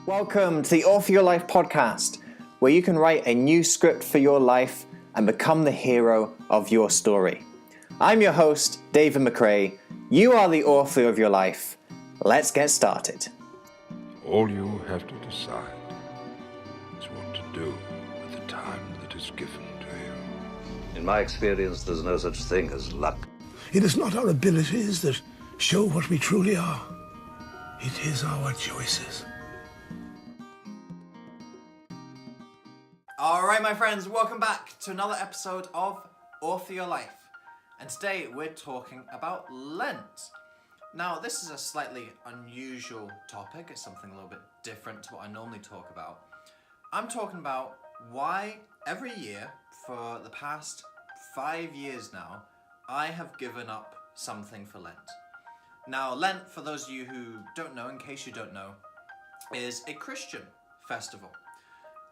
Welcome to the Author Your Life podcast, where you can write a new script for your life and become the hero of your story. I'm your host, David McRae. You are the author of your life. Let's get started. All you have to decide is what to do with the time that is given to you. In my experience, there's no such thing as luck. It is not our abilities that show what we truly are. It is our choices. All right, my friends, welcome back to another episode of Author Your Life. And today we're talking about Lent. Now, this is a slightly unusual topic. It's something a little bit different to what I normally talk about. I'm talking about why every year for the past 5 years now, I have given up something for Lent. Now, Lent, for those of you who don't know, in case you don't know, is a Christian festival.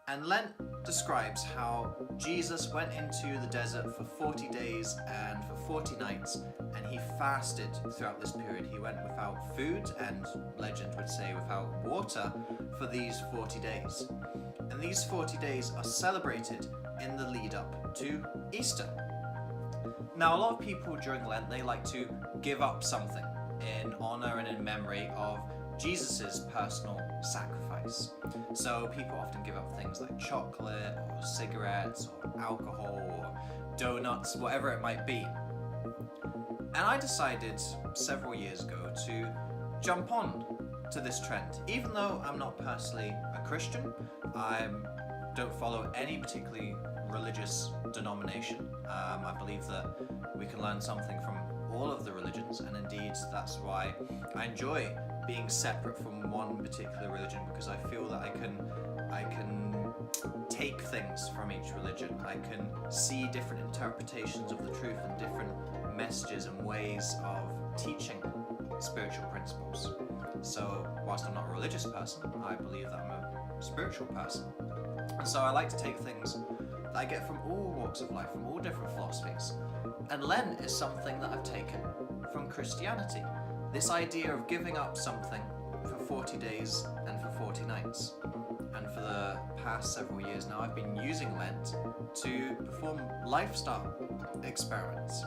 And Lent describes how Jesus went into the desert for 40 days and for 40 nights, and he fasted throughout this period. He went without food and, legend would say, without water for these 40 days. And these 40 days are celebrated in the lead up to Easter. Now, a lot of people during Lent, they like to give up something in honor and in memory of Jesus' personal sacrifice. So people often give up things like chocolate or cigarettes or alcohol or donuts, whatever it might be. And I decided several years ago to jump on to this trend. Even though I'm not personally a Christian, I don't follow any particularly religious denomination. I believe that we can learn something from all of the religions, and indeed that's why I enjoy being separate from one particular religion, because I feel that I can take things from each religion. I can see different interpretations of the truth and different messages and ways of teaching spiritual principles. So whilst I'm not a religious person, I believe that I'm a spiritual person. And so I like to take things that I get from all walks of life, from all different philosophies. And Lent is something that I've taken from Christianity. This idea of giving up something for 40 days and for 40 nights. And for the past several years now, I've been using Lent to perform lifestyle experiments.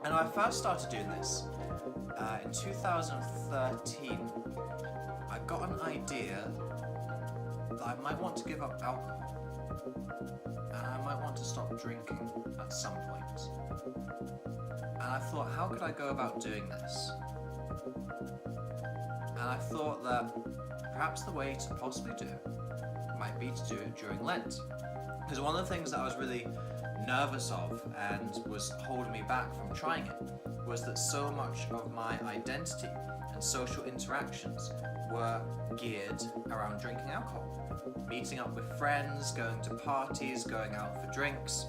And when I first started doing this, in 2013, I got an idea that I might want to give up alcohol. And I might want to stop drinking at some point. And I thought, how could I go about doing this? And I thought that perhaps the way to possibly do it might be to do it during Lent. Because one of the things that I was really nervous of and was holding me back from trying it was that so much of my identity and social interactions were geared around drinking alcohol. Meeting up with friends, going to parties, going out for drinks.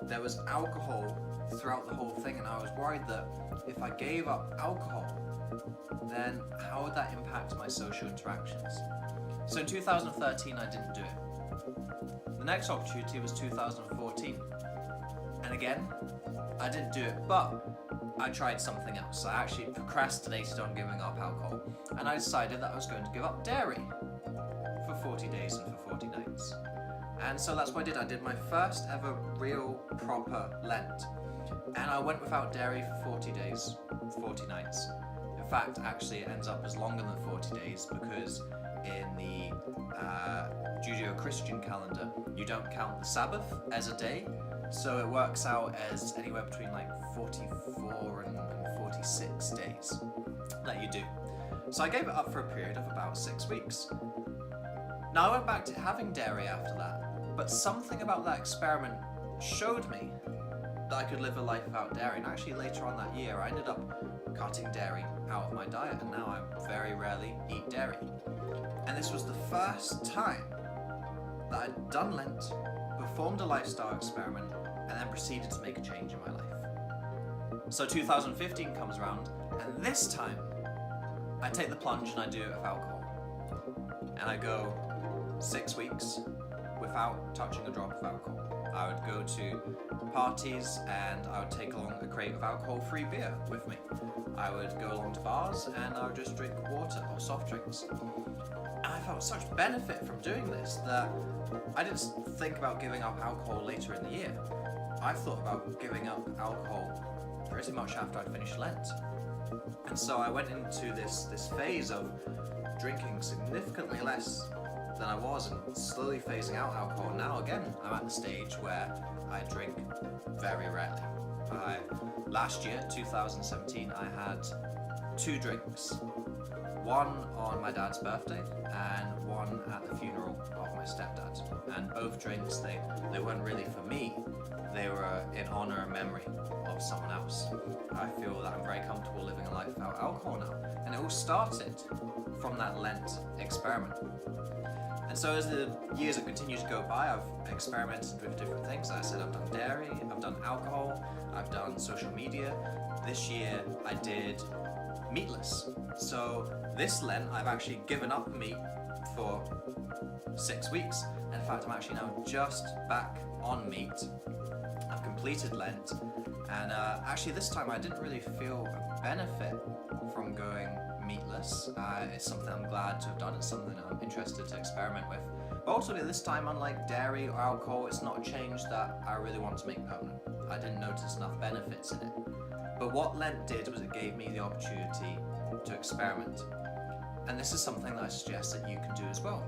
There was alcohol throughout the whole thing, and I was worried that if I gave up alcohol, then how would that impact my social interactions? So in 2013, I didn't do it. The next opportunity was 2014. And again, I didn't do it, but I tried something else. I actually procrastinated on giving up alcohol, and I decided that I was going to give up dairy for 40 days and for 40 nights. And so that's what I did. I did my first ever real proper Lent. And I went without dairy for 40 days, 40 nights. In fact, actually it ends up as longer than 40 days because in the Judeo-Christian calendar, you don't count the Sabbath as a day. So it works out as anywhere between like 44 and 46 days that you do. So I gave it up for a period of about 6 weeks. Now I went back to having dairy after that, but something about that experiment showed me that I could live a life without dairy. And actually later on that year, I ended up cutting dairy out of my diet, and now I very rarely eat dairy. And this was the first time that I'd done Lent, performed a lifestyle experiment, and then proceeded to make a change in my life. So 2015 comes around, and this time I take the plunge and I do it with alcohol. And I go 6 weeks without touching a drop of alcohol. I would go to parties and I would take along a crate of alcohol-free beer with me. I would go along to bars and I would just drink water or soft drinks. And I felt such benefit from doing this that I didn't think about giving up alcohol later in the year. I thought about giving up alcohol pretty much after I'd finished Lent. And so I went into this phase of drinking significantly less than I was and slowly phasing out alcohol. Now again, I'm at the stage where I drink very rarely. Last year, 2017, I had 2 drinks. One on my dad's birthday and one at the funeral of my stepdad. And both drinks, they weren't really for me. They were in honor and memory of someone else. I feel that I'm very comfortable living a life without alcohol now. And it all started from that Lent experiment. And so as the years have continued to go by, I've experimented with different things. Like I said, I've done dairy, I've done alcohol, I've done social media. This year I did meatless. So this Lent, I've actually given up meat for 6 weeks. In fact, I'm actually now just back on meat. I've completed Lent, and actually this time I didn't really feel a benefit from going meatless. It's something I'm glad to have done. It's something I'm interested to experiment with. But ultimately this time, unlike dairy or alcohol, it's not a change that I really want to make permanent. I didn't notice enough benefits in it. But what Lent did was it gave me the opportunity to experiment. And this is something that I suggest that you can do as well.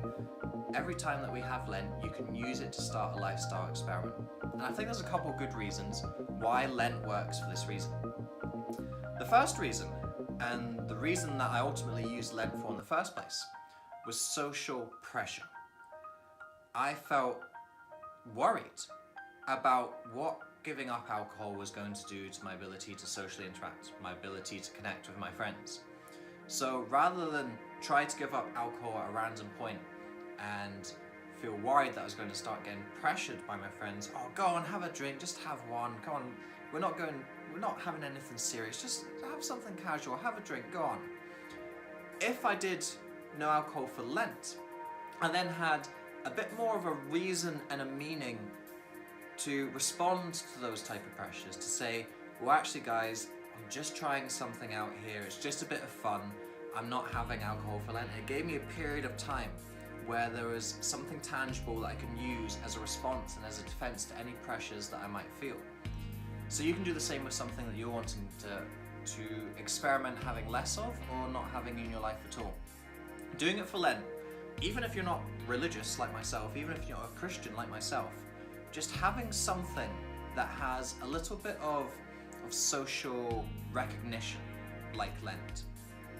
Every time that we have Lent, you can use it to start a lifestyle experiment. And I think there's a couple good reasons why Lent works for this reason. The first reason, and the reason that I ultimately used Lent for in the first place, was social pressure. I felt worried about what giving up alcohol was going to do to my ability to socially interact, my ability to connect with my friends. So rather than try to give up alcohol at a random point and feel worried that I was going to start getting pressured by my friends, oh, go on, have a drink, just have one, come on, we're not having anything serious, just have something casual, have a drink, go on. If I did no alcohol for Lent, I then had a bit more of a reason and a meaning to respond to those type of pressures, to say, well, actually guys, I'm just trying something out here, it's just a bit of fun, I'm not having alcohol for Lent. It gave me a period of time where there was something tangible that I can use as a response and as a defense to any pressures that I might feel. So you can do the same with something that you're wanting to experiment having less of or not having in your life at all. Doing it for Lent, even if you're not religious like myself, even if you're not a Christian like myself, just having something that has a little bit of social recognition like Lent,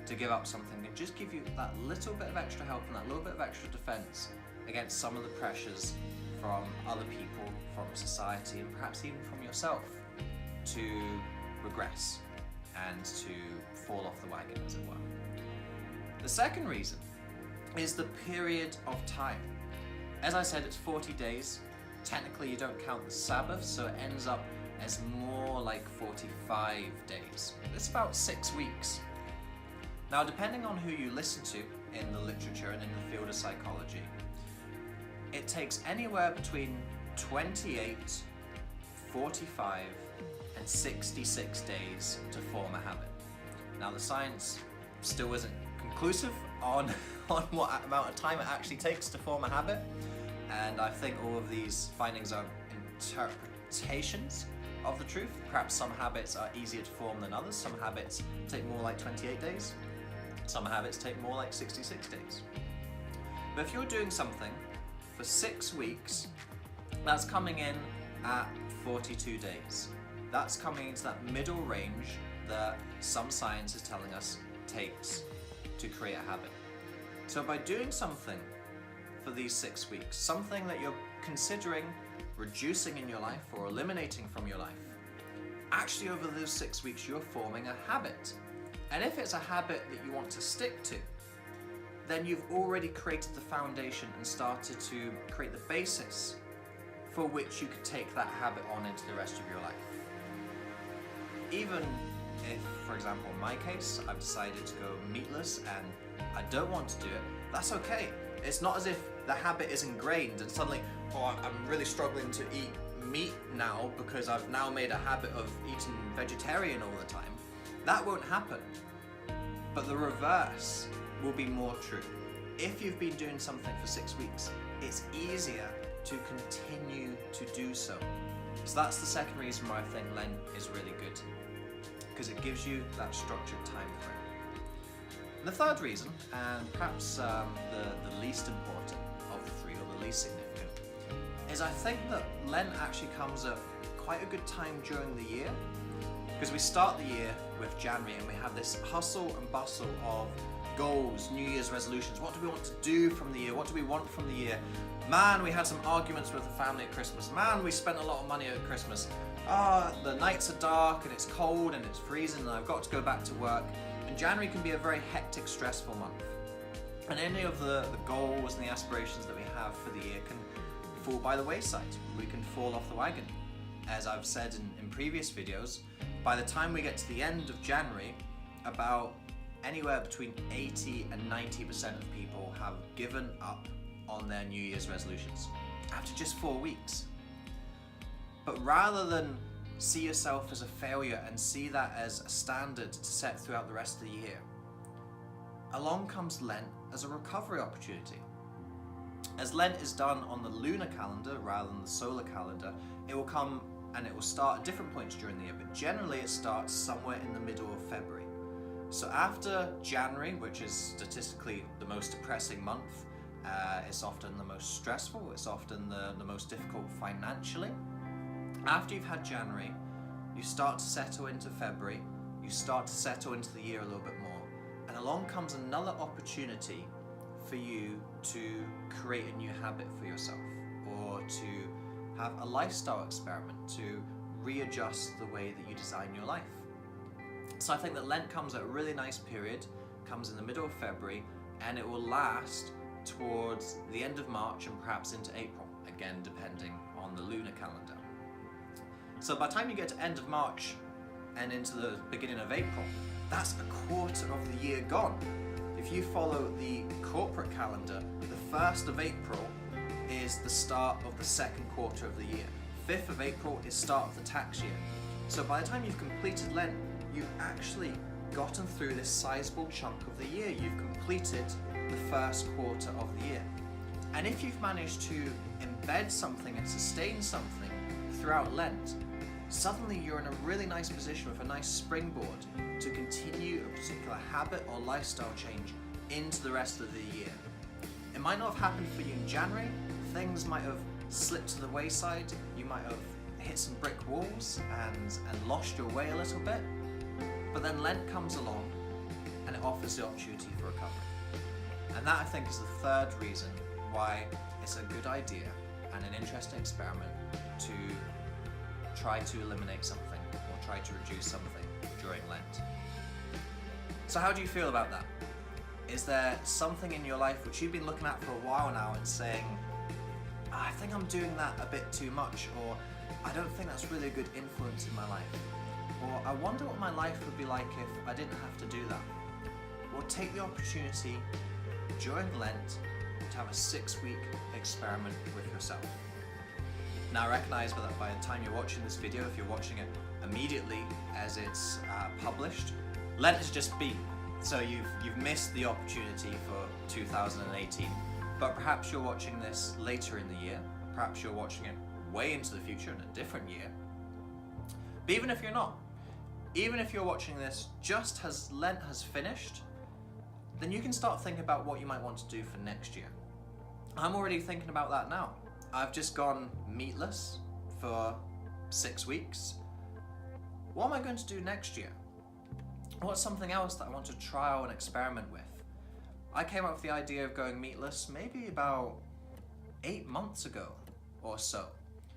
to give up something and just give you that little bit of extra help and that little bit of extra defense against some of the pressures from other people, from society, and perhaps even from yourself to regress and to fall off the wagon, as it were. The second reason is the period of time. As I said, it's 40 days. Technically, you don't count the Sabbath, so it ends up as more like 45 days. It's about 6 weeks. Now, depending on who you listen to in the literature and in the field of psychology, it takes anywhere between 28, 45, and 66 days to form a habit. Now, the science still isn't conclusive on what amount of time it actually takes to form a habit, and I think all of these findings are interpretations of the truth. Perhaps some habits are easier to form than others. Some habits take more like 28 days. Some habits take more like 66 days. But if you're doing something for 6 weeks, that's coming in at 42 days. That's coming into that middle range that some science is telling us takes to create a habit. So by doing something for these 6 weeks, something that you're considering reducing in your life or eliminating from your life, actually over those 6 weeks you're forming a habit. And if it's a habit that you want to stick to, then you've already created the foundation and started to create the basis for which you could take that habit on into the rest of your life. Even if, for example, in my case, I've decided to go meatless and I don't want to do it, that's okay. It's not as if the habit is ingrained and suddenly, oh, I'm really struggling to eat meat now because I've now made a habit of eating vegetarian all the time. That won't happen. But the reverse will be more true. if you've been doing something for 6 weeks, it's easier to continue to do so. So that's the second reason why I think Lent is really good, because it gives you that structured time frame. And the third reason, and perhaps the least important of the three, or the least significant, is I think that Lent actually comes at quite a good time during the year, because we start the year with January and we have this hustle and bustle of goals, New Year's resolutions. What do we want to do from the year? What do we want from the year? Man, we had some arguments with the family at Christmas. Man, we spent a lot of money at Christmas. The nights are dark and it's cold and it's freezing and I've got to go back to work. And January can be a very hectic, stressful month. And any of the goals and the aspirations that we have for the year can fall by the wayside. We can fall off the wagon. As I've said in previous videos, by the time we get to the end of January, about anywhere between 80 and 90% of people have given up on their New Year's resolutions after just 4 weeks. But rather than see yourself as a failure and see that as a standard to set throughout the rest of the year, along comes Lent as a recovery opportunity. As Lent is done on the lunar calendar rather than the solar calendar, it will come and it will start at different points during the year, but generally it starts somewhere in the middle of February. So after January, which is statistically the most depressing month, it's often the most stressful, it's often the most difficult financially. After you've had January, you start to settle into February, you start to settle into the year a little bit more, and along comes another opportunity for you to create a new habit for yourself, or to have a lifestyle experiment, to readjust the way that you design your life. So I think that Lent comes at a really nice period, comes in the middle of February, and it will last towards the end of March and perhaps into April, again depending on the lunar calendar. So by the time you get to end of March and into the beginning of April, that's a quarter of the year gone. If you follow the corporate calendar, the 1st of April is the start of the second quarter of the year. 5th of April is start of the tax year. So by the time you've completed Lent, you've actually gotten through this sizable chunk of the year. You've completed the first quarter of the year. And if you've managed to embed something and sustain something throughout Lent, suddenly you're in a really nice position with a nice springboard to continue a particular habit or lifestyle change into the rest of the year. It might not have happened for you in January, things might have slipped to the wayside, you might have hit some brick walls and lost your way a little bit, but then Lent comes along and it offers the opportunity for recovery. And that I think is the third reason why it's a good idea and an interesting experiment to try to eliminate something or try to reduce something during Lent. So how do you feel about that? Is there something in your life which you've been looking at for a while now and saying, I think I'm doing that a bit too much, or I don't think that's really a good influence in my life, or I wonder what my life would be like if I didn't have to do that? Well, take the opportunity during Lent to have a 6-week experiment with yourself. Now I recognise that by the time you're watching this video, if you're watching it immediately as it's published, Lent has just been. So you've missed the opportunity for 2018, but perhaps you're watching this later in the year, perhaps you're watching it way into the future in a different year. But even if you're not, even if you're watching this just as Lent has finished, then you can start thinking about what you might want to do for next year. I'm already thinking about that now. I've just gone meatless for 6 weeks. What am I going to do next year? What's something else that I want to trial and experiment with? I came up with the idea of going meatless maybe about 8 months ago or so.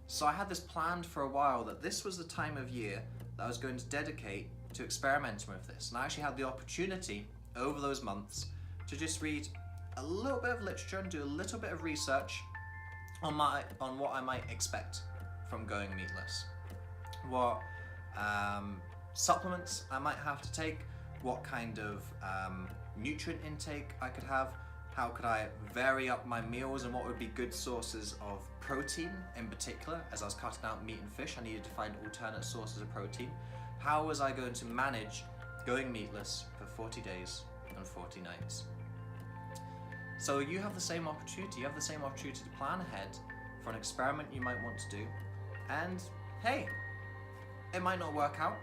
So I had this planned for a while that this was the time of year that I was going to dedicate to experimenting with this. And I actually had the opportunity over those months to just read a little bit of literature and do a little bit of research on what I might expect from going meatless. What supplements I might have to take, what kind of nutrient intake I could have, how could I vary up my meals, and what would be good sources of protein in particular. As I was cutting out meat and fish, I needed to find alternate sources of protein. How was I going to manage going meatless for 40 days and 40 nights? So you have the same opportunity. You have the same opportunity to plan ahead for an experiment you might want to do. And hey, it might not work out.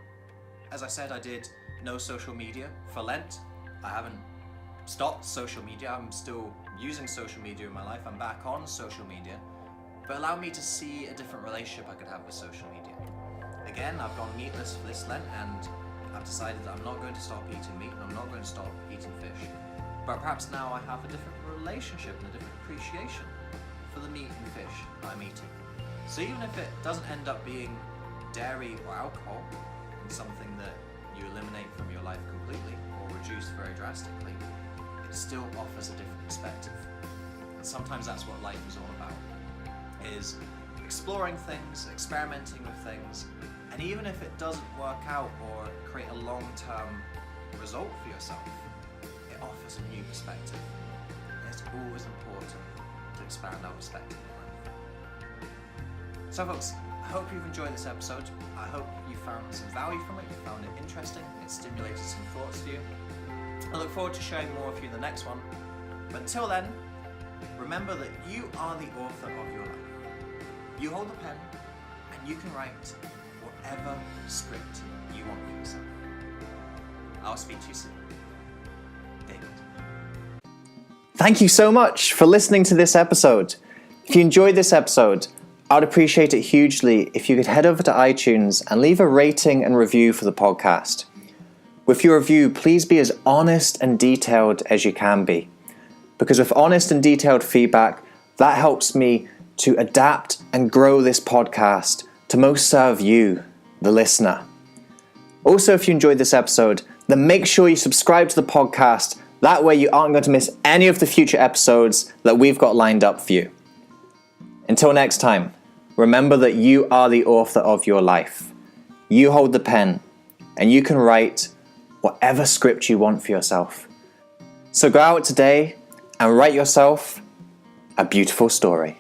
As I said, I did no social media for Lent. I haven't stopped social media. I'm still using social media in my life. I'm back on social media. But allow me to see a different relationship I could have with social media. Again, I've gone meatless for this Lent, and I've decided that I'm not going to stop eating meat and I'm not going to stop eating fish. But perhaps now I have a different relationship and a different appreciation for the meat and fish that I'm eating. So even if it doesn't end up being dairy or alcohol, and something that you eliminate from your life completely or reduce very drastically, it still offers a different perspective. And sometimes that's what life is all about, is exploring things, experimenting with things, and even if it doesn't work out or create a long-term result for yourself, it offers a new perspective. And it's always important to expand our perspective in life. So folks, I hope you've enjoyed this episode. I hope you found some value from it, you found it interesting, it stimulated some thoughts for you. I look forward to sharing more with you in the next one. But until then, remember that you are the author of your life. You hold the pen and you can write whatever script you want for yourself. I'll speak to you soon. David. Thank you so much for listening to this episode. If you enjoyed this episode, I'd appreciate it hugely if you could head over to iTunes and leave a rating and review for the podcast. With your review, please be as honest and detailed as you can be. Because with honest and detailed feedback, that helps me to adapt and grow this podcast to most serve you, the listener. Also, if you enjoyed this episode, then make sure you subscribe to the podcast. That way you aren't going to miss any of the future episodes that we've got lined up for you. Until next time, remember that you are the author of your life. You hold the pen, and you can write whatever script you want for yourself. So go out today and write yourself a beautiful story.